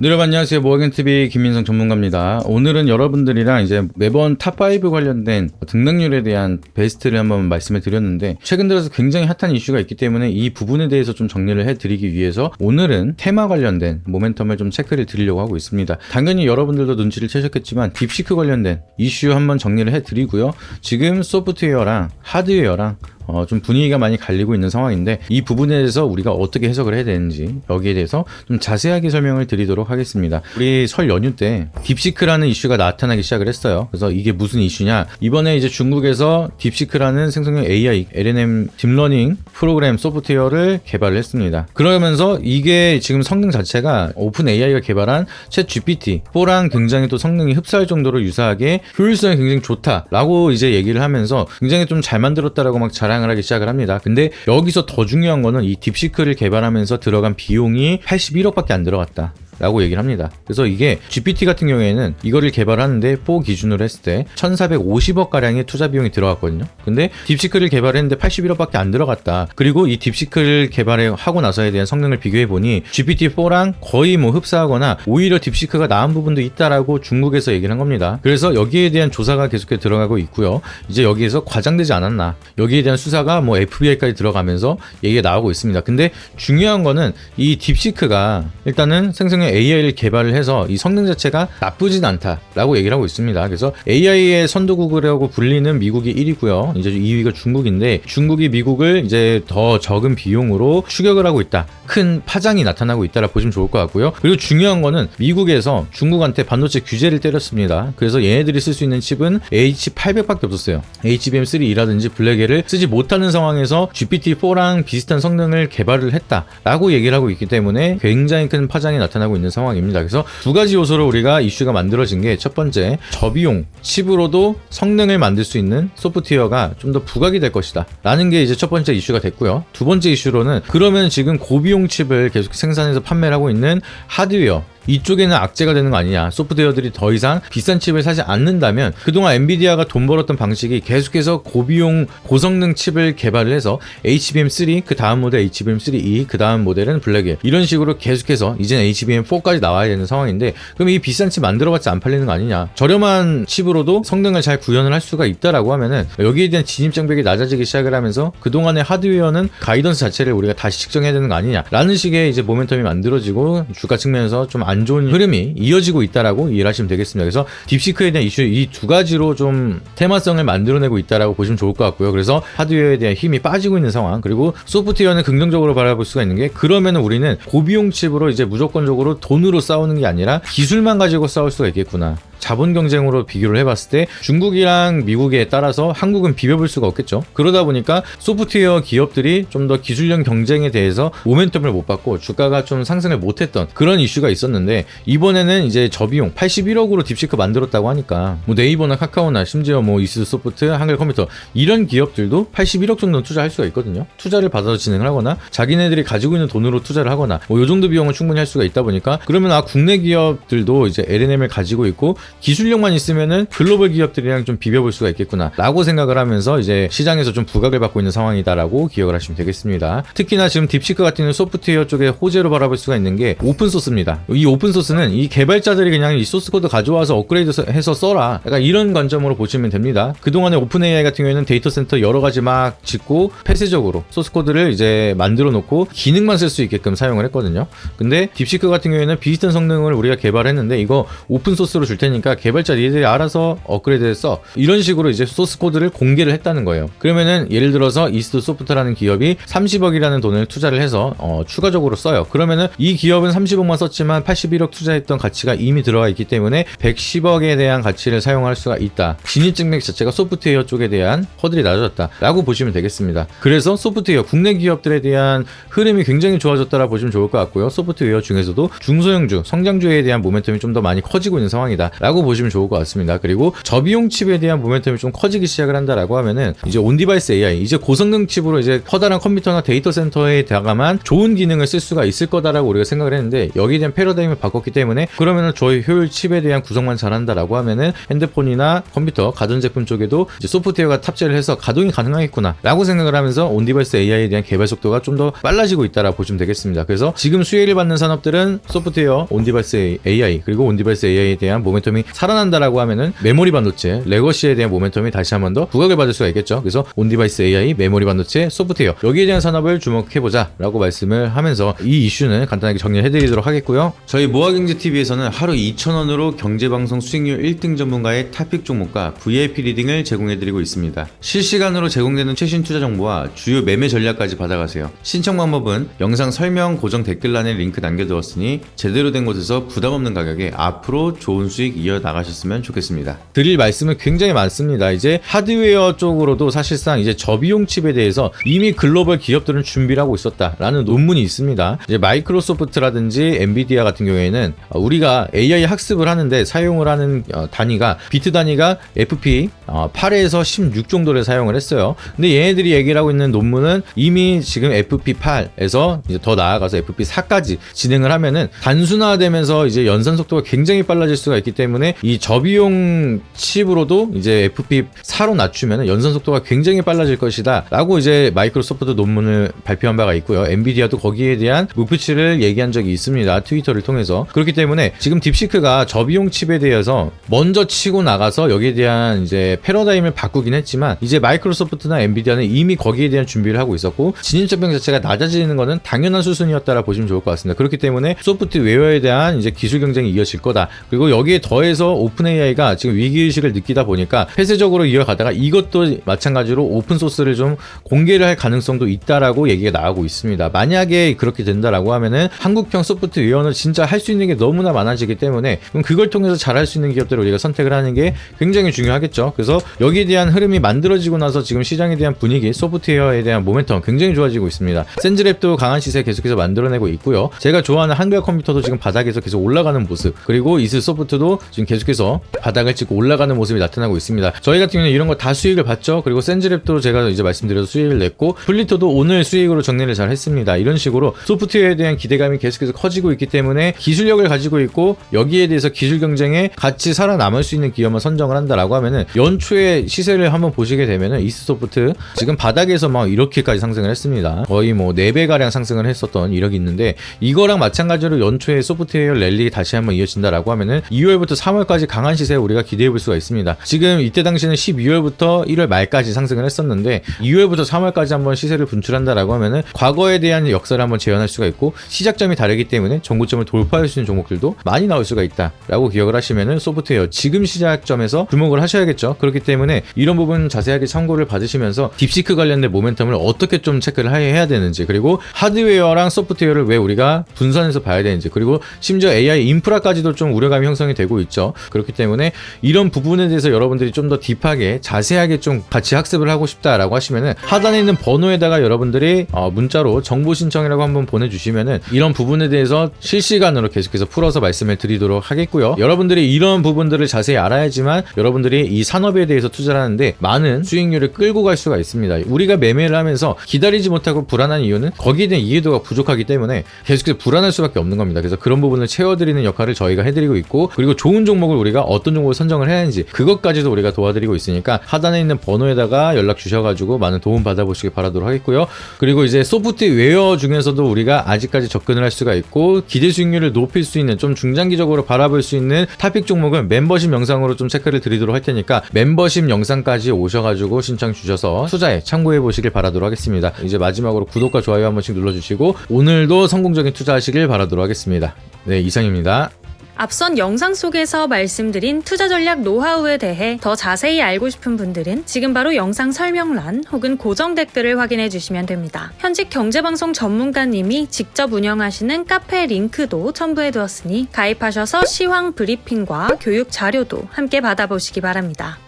네, 여러분 안녕하세요. 모아겐TV 김민성 전문가입니다. 오늘은 여러분들이랑 이제 매번 탑5 관련된 등락률에 대한 베스트를 한번 말씀을 드렸는데, 최근 들어서 굉장히 핫한 이슈가 있기 때문에 이 부분에 대해서 좀 정리를 해드리기 위해서 오늘은 테마 관련된 모멘텀을 좀 체크를 드리려고 하고 있습니다. 당연히 여러분들도 눈치를 채셨겠지만 딥시크 관련된 이슈 한번 정리를 해드리고요. 지금 소프트웨어랑 하드웨어랑 좀 분위기가 많이 갈리고 있는 상황인데, 이 부분에 대해서 우리가 어떻게 해석을 해야 되는지 여기에 대해서 좀 자세하게 설명을 드리도록 하겠습니다. 우리 설 연휴 때 딥시크라는 이슈가 나타나기 시작을 했어요. 그래서 이게 무슨 이슈냐, 이번에 이제 중국에서 딥시크라는 생성형 AI, LLM 딥러닝 프로그램 소프트웨어를 개발을 했습니다. 그러면서 이게 지금 성능 자체가 오픈 AI가 개발한 챗 GPT-4랑 굉장히 또 성능이 흡사할 정도로 유사하게 효율성이 굉장히 좋다라고 이제 얘기를 하면서 굉장히 좀 잘 만들었다라고 막 자랑을 하기 시작을 합니다. 근데 여기서 더 중요한 거는 이 딥시크를 개발하면서 들어간 비용이 81억밖에 안 들어갔다 라고 얘기를 합니다. 그래서 이게 GPT 같은 경우에는 이거를 개발하는데 4 기준으로 했을 때 1450억 가량의 투자 비용이 들어갔거든요. 근데 딥시크를 개발했는데 81억밖에 안 들어갔다. 그리고 이 딥시크를 개발하고 나서에 대한 성능을 비교해 보니 GPT-4랑 거의 뭐 흡사하거나 오히려 딥시크가 나은 부분도 있다라고 중국에서 얘기를 한 겁니다. 그래서 여기에 대한 조사가 계속해 들어가고 있고요. 이제 여기에서 과장되지 않았나, 여기에 대한 수사가 뭐 FBI까지 들어가면서 얘기가 나오고 있습니다. 근데 중요한 거는 이 딥시크가 일단은 생성형 AI를 개발을 해서 이 성능 자체가 나쁘진 않다라고 얘기를 하고 있습니다. 그래서 AI의 선도국이라고 불리는 미국이 1위고요. 이제 2위가 중국인데, 중국이 미국을 이제 더 적은 비용으로 추격을 하고 있다. 큰 파장이 나타나고 있다라 보시면 좋을 것 같고요. 그리고 중요한 거는 미국에서 중국한테 반도체 규제를 때렸습니다. 그래서 얘네들이 쓸 수 있는 칩은 H800밖에 없었어요. HBM3라든지 블랙엘을 쓰지 못하는 상황에서 GPT-4랑 비슷한 성능을 개발을 했다라고 얘기를 하고 있기 때문에 굉장히 큰 파장이 나타나고 있는 상황입니다. 그래서 두 가지 요소로 우리가 이슈가 만들어진 게, 첫 번째, 저비용 칩으로도 성능을 만들 수 있는 소프트웨어가 좀 더 부각이 될 것이다 라는 게 이제 첫 번째 이슈가 됐고요. 두 번째 이슈로는, 그러면 지금 고비용 칩을 계속 생산해서 판매를 하고 있는 하드웨어, 이쪽에는 악재가 되는 거 아니냐. 소프트웨어들이 더 이상 비싼 칩을 사지 않는다면 그동안 엔비디아가 돈 벌었던 방식이 계속해서 고비용 고성능 칩을 개발을 해서 HBM3, 그 다음 모델 HBM3E, 그 다음 모델은 블랙엘, 이런 식으로 계속해서 이제는 HBM4까지 나와야 되는 상황인데, 그럼 이 비싼 칩 만들어봤자 안 팔리는 거 아니냐. 저렴한 칩으로도 성능을 잘 구현을 할 수가 있다라고 하면은 여기에 대한 진입장벽이 낮아지기 시작을 하면서 그동안의 하드웨어는 가이던스 자체를 우리가 다시 측정해야 되는 거 아니냐 라는 식의 이제 모멘텀이 만들어지고 주가 측면에서 좀 안 좋은 흐름이 이어지고 있다라고 이해를 하시면 되겠습니다. 그래서 딥시크에 대한 이슈, 이 두 가지로 좀 테마성을 만들어내고 있다라고 보시면 좋을 것 같고요. 그래서 하드웨어에 대한 힘이 빠지고 있는 상황, 그리고 소프트웨어는 긍정적으로 바라볼 수가 있는 게, 그러면은 우리는 고비용 칩으로 이제 무조건적으로 돈으로 싸우는 게 아니라 기술만 가지고 싸울 수가 있겠구나. 자본 경쟁으로 비교를 해봤을 때 중국이랑 미국에 따라서 한국은 비벼볼 수가 없겠죠. 그러다 보니까 소프트웨어 기업들이 좀 더 기술력 경쟁에 대해서 모멘텀을 못 받고 주가가 좀 상승을 못했던 그런 이슈가 있었는데, 이번에는 이제 저비용 81억으로 딥시크 만들었다고 하니까 뭐 네이버나 카카오나 심지어 뭐 이스드소프트, 한글컴퓨터, 이런 기업들도 81억 정도는 투자할 수가 있거든요. 투자를 받아서 진행을 하거나 자기네들이 가지고 있는 돈으로 투자를 하거나 뭐 요 정도 비용을 충분히 할 수가 있다 보니까, 그러면 국내 기업들도 이제 LLM을 가지고 있고 기술력만 있으면은 글로벌 기업들이랑 좀 비벼볼 수가 있겠구나 라고 생각을 하면서 이제 시장에서 좀 부각을 받고 있는 상황이다라고 기억을 하시면 되겠습니다. 특히나 지금 딥시크 같은 소프트웨어 쪽에 호재로 바라볼 수가 있는 게 오픈소스입니다. 이 오픈소스는 이 개발자들이 그냥 이 소스코드 가져와서 업그레이드 해서 써라, 약간 이런 관점으로 보시면 됩니다. 그동안에 오픈 AI 같은 경우에는 데이터 센터 여러 가지 막 짓고 폐쇄적으로 소스코드를 이제 만들어 놓고 기능만 쓸 수 있게끔 사용을 했거든요. 근데 딥시크 같은 경우에는 비슷한 성능을 우리가 개발했는데 이거 오픈소스로 줄 테니까 개발자 니들이 알아서 업그레이드해서, 이런 식으로 이제 소스 코드를 공개를 했다는 거예요. 그러면은 예를 들어서 이스드소프트라는 기업이 30억이라는 돈을 투자를 해서 추가적으로 써요. 그러면은 이 기업은 30억만 썼지만 81억 투자했던 가치가 이미 들어가 있기 때문에 110억에 대한 가치를 사용할 수가 있다. 진입증명 자체가 소프트웨어 쪽에 대한 허들이 낮아졌다라고 보시면 되겠습니다. 그래서 소프트웨어 국내 기업들에 대한 흐름이 굉장히 좋아졌다라 보시면 좋을 것 같고요. 소프트웨어 중에서도 중소형주, 성장주에 대한 모멘텀이 좀 더 많이 커지고 있는 상황이다 라고 보시면 좋을 것 같습니다. 그리고 저비용 칩에 대한 모멘텀이 좀 커지기 시작을 한다라고 하면은 이제 온디바이스 AI, 이제 고성능 칩으로 이제 커다란 컴퓨터나 데이터 센터에 다가만 좋은 기능을 쓸 수가 있을 거다라고 우리가 생각을 했는데, 여기에 대한 패러다임을 바꿨기 때문에 그러면은 저희 효율 칩에 대한 구성만 잘한다라고 하면은 핸드폰이나 컴퓨터, 가전제품 쪽에도 이제 소프트웨어가 탑재를 해서 가동이 가능하겠구나 라고 생각을 하면서 온디바이스 AI에 대한 개발 속도가 좀 더 빨라지고 있다라고 보시면 되겠습니다. 그래서 지금 수혜를 받는 산업들은 소프트웨어, 온디바이스 AI, 그리고 온디바이스 AI에 대한 모멘텀이 살아난다라고 하면은 메모리 반도체, 레거시에 대한 모멘텀이 다시 한 번 더 부각을 받을 수가 있겠죠. 그래서 온디바이스 AI, 메모리 반도체, 소프트웨어, 여기에 대한 산업을 주목해보자 라고 말씀을 하면서 이 이슈는 간단하게 정리해드리도록 하겠고요. 저희 모아경제TV에서는 하루 2,000원으로 경제방송 수익률 1등 전문가의 탑픽 종목과 VIP 리딩을 제공해드리고 있습니다. 실시간으로 제공되는 최신 투자 정보와 주요 매매 전략까지 받아가세요. 신청 방법은 영상 설명 고정 댓글란에 링크 남겨두었으니 제대로 된 곳에서 부담 없는 가격에 앞으로 좋은 수익 이어나가셨으면 좋겠습니다. 드릴 말씀은 굉장히 많습니다. 이제 하드웨어 쪽으로도 사실상 이제 저비용 칩에 대해서 이미 글로벌 기업들은 준비를 하고 있었다라는 논문이 있습니다. 이제 마이크로소프트라든지 엔비디아 같은 경우에는 우리가 AI 학습을 하는데 사용을 하는 단위가 비트 단위가 FP 8에서 16 정도를 사용을 했어요. 근데 얘네들이 얘기를 하고 있는 논문은 이미 지금 FP8에서 이제 더 나아가서 FP4까지 진행을 하면은 단순화되면서 이제 연산 속도가 굉장히 빨라질 수가 있기 때문에 이 저비용 칩으로도 이제 FP4로 낮추면은 연산 속도가 굉장히 빨라질 것이다 라고 이제 마이크로소프트 논문을 발표한 바가 있고요. 엔비디아도 거기에 대한 목표치를 얘기한 적이 있습니다. 트위터를 통해서. 그렇기 때문에 지금 딥시크가 저비용 칩에 대해서 먼저 치고 나가서 여기에 대한 이제 패러다임을 바꾸긴 했지만, 이제 마이크로소프트나 엔비디아는 이미 거기에 대한 준비를 하고 있었고 진입장벽 자체가 낮아지는 것은 당연한 수순이었다라 보시면 좋을 것 같습니다. 그렇기 때문에 소프트웨어에 대한 이제 기술 경쟁이 이어질 거다. 그리고 여기에 더해서 오픈 AI가 지금 위기의식을 느끼다 보니까 폐쇄적으로 이어가다가 이것도 마찬가지로 오픈소스를 좀 공개를 할 가능성도 있다라고 얘기가 나오고 있습니다. 만약에 그렇게 된다라고 하면은 한국형 소프트웨어는 진짜 할 수 있는 게 너무나 많아지기 때문에 그럼 그걸 통해서 잘할 수 있는 기업들을 우리가 선택을 하는 게 굉장히 중요하겠죠. 그래서 여기에 대한 흐름이 만들어지고 나서 지금 시장에 대한 분위기, 소프트웨어에 대한 모멘텀 굉장히 좋아지고 있습니다. 센즈랩도 강한 시세 계속해서 만들어내고 있고요. 제가 좋아하는 한글 컴퓨터도 지금 바닥에서 계속 올라가는 모습, 그리고 이슬소프트도 지금 계속해서 바닥을 찍고 올라가는 모습이 나타나고 있습니다. 저희 같은 경우는 이런 거 다 수익을 봤죠. 그리고 센즈랩도 제가 이제 말씀드려서 수익을 냈고, 플리터도 오늘 수익으로 정리를 잘 했습니다. 이런 식으로 소프트웨어에 대한 기대감이 계속해서 커지고 있기 때문에 기술력을 가지고 있고 여기에 대해서 기술 경쟁에 같이 살아남을 수 있는 기업만 선정을 한다라고 하면은 연초에 시세를 한번 보시게 되면은 이슬소프트 지금 바닥에서 막 이렇게까지 상승을 했습니다. 거의 뭐 4배 가량 상승을 했었던 이력이 있는데, 이거랑 마찬가지로 연초에 소프트웨어 랠리 다시 한번 이어진다라고 하면은 2월부터 3월까지 강한 시세 우리가 기대해 볼 수가 있습니다. 지금 이때 당시는 12월부터 1월 말까지 상승을 했었는데 2월부터 3월까지 한번 시세를 분출한다라고 하면은 과거에 대한 역사를 한번 재현할 수가 있고, 시작점이 다르기 때문에 전고점을 돌파할 수 있는 종목들도 많이 나올 수가 있다라고 기억을 하시면은 소프트웨어 지금 시작점에서 주목을 하셔야겠죠. 그렇기 때문에 이런 부분 자세하게 참고를 받으시면서 딥시크 관련된 모멘텀을 어떻게 좀 체크를 해야 되는지, 그리고 하드웨어랑 소프트웨어를 왜 우리가 분산해서 봐야 되는지, 그리고 심지어 AI 인프라까지도 좀 우려감이 형성이 되고 있죠. 그렇기 때문에 이런 부분에 대해서 여러분들이 좀 더 딥하게 자세하게 좀 같이 학습을 하고 싶다라고 하시면은 하단에 있는 번호에다가 여러분들이 문자로 정보 신청이라고 한번 보내주시면은 이런 부분에 대해서 실시간으로 계속해서 풀어서 말씀을 드리도록 하겠고요. 여러분들이 이런 부분들을 자세히 알아야지만 여러분들이 이 산업에 대해서 투자를 하는데 많은 수익률을 끌고 갈 수가 있습니다. 우리가 매매를 하면서 기다리지 못하고 불안한 이유는 거기에 대한 이해도가 부족하기 때문에 계속해서 불안할 수밖에 없는 겁니다. 그래서 그런 부분을 채워드리는 역할을 저희가 해드리고 있고, 그리고 좋은 종목을 우리가 어떤 종목을 선정을 해야 하는지 그것까지도 우리가 도와드리고 있으니까 하단에 있는 번호에다가 연락 주셔가지고 많은 도움 받아보시길 바라도록 하겠고요. 그리고 이제 소프트웨어 중에서도 우리가 아직까지 접근을 할 수가 있고 기대 수익률을 높일 수 있는, 좀 중장기적으로 바라볼 수 있는 탑픽 종목은 멤버십 영상으로 좀 체크를 드리도록 할 테니까 멤버십 영상까지 오셔가지고 신청 주셔서 투자에 참고해 보시길 바라도록 하겠습니다. 이제 마지막으로 구독과 좋아요 한 번씩 눌러주시고 오늘도 성공적인 투자하시길 바라도록 하겠습니다. 네, 이상입니다. 앞선 영상 속에서 말씀드린 투자 전략 노하우에 대해 더 자세히 알고 싶은 분들은 지금 바로 영상 설명란 혹은 고정 댓글을 확인해 주시면 됩니다. 현직 경제방송 전문가님이 직접 운영하시는 카페 링크도 첨부해 두었으니 가입하셔서 시황 브리핑과 교육 자료도 함께 받아보시기 바랍니다.